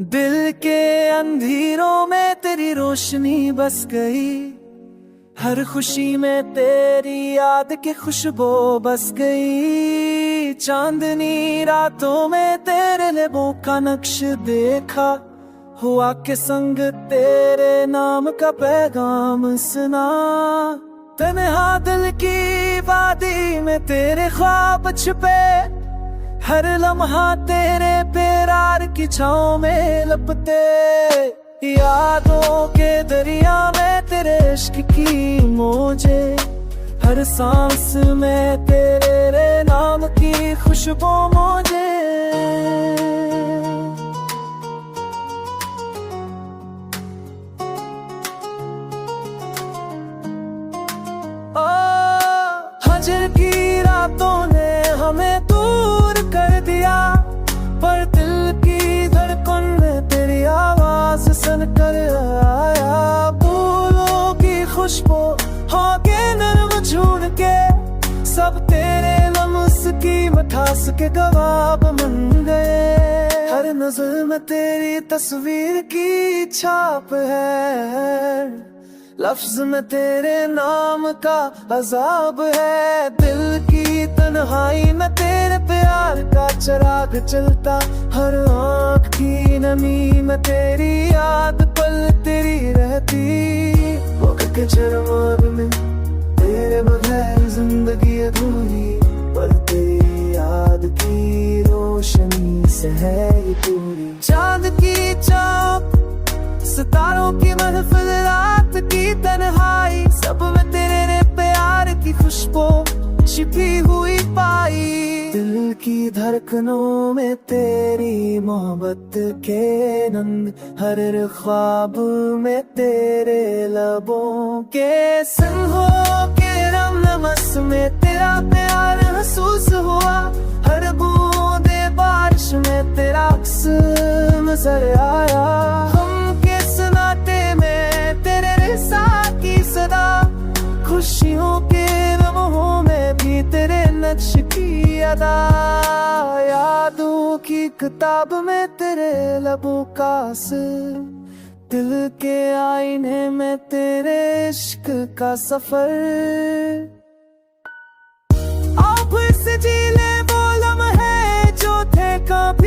दिल के अंधेरों में तेरी रोशनी बस गई, हर खुशी में तेरी याद की खुशबू बस गई। चांदनी रातों में तेरे लेबों का नक्श देखा, हुआ के संग तेरे नाम का पैगाम सुना। तन्हा दिल की वादी में तेरे ख्वाब छुपे, हर लम्हा तेरे प्यार की छाँव में लपटे। यादों के दरिया में तेरे इश्क की मौजे, हर सांस में तेरे नाम की खुशबू मौजे। ओ हजर की रातों ने हमें दूर कर दिया, पर दिल की धड़कन में तेरी आवाज सुन कर आया। फूलों की खुशबू होके नरम झूठ के, सब तेरे लम्स की मिठास के गवाह बन गए। हर नजर में तेरी तस्वीर की छाप है, लफ्ज में तेरे नाम का अजाब है। दिल की तन्हाई में तेरे प्यार का चिराग चलता, हर आँख की नमी में तेरी याद पल तेरी रहती। वक्त के चरमाग में तेरे बगैर जिंदगी अधूरी, पर तेरी याद की रोशनी से है ये पूरी। चांद की चौक, सितारों की महफिल, रात की तन्हाई, सब में तेरे प्यार की खुशबू छिपी हुई पाई। दिल की धड़कनों में तेरी मोहब्बत के नंद, हर ख्वाब में तेरे लबों के संगों के रम नमस में तेरा प्यार महसूस हुआ। हर बूंदे बारिश में तेरा अक्स नजर आया। खुशियों के लम्हों में भी तेरे नक्श की अदा, यादों की किताब में तेरे लबों का असर, दिल के आईने में तेरे इश्क का सफर। आओ फिर से जी ले वो लम्हे जो थे कब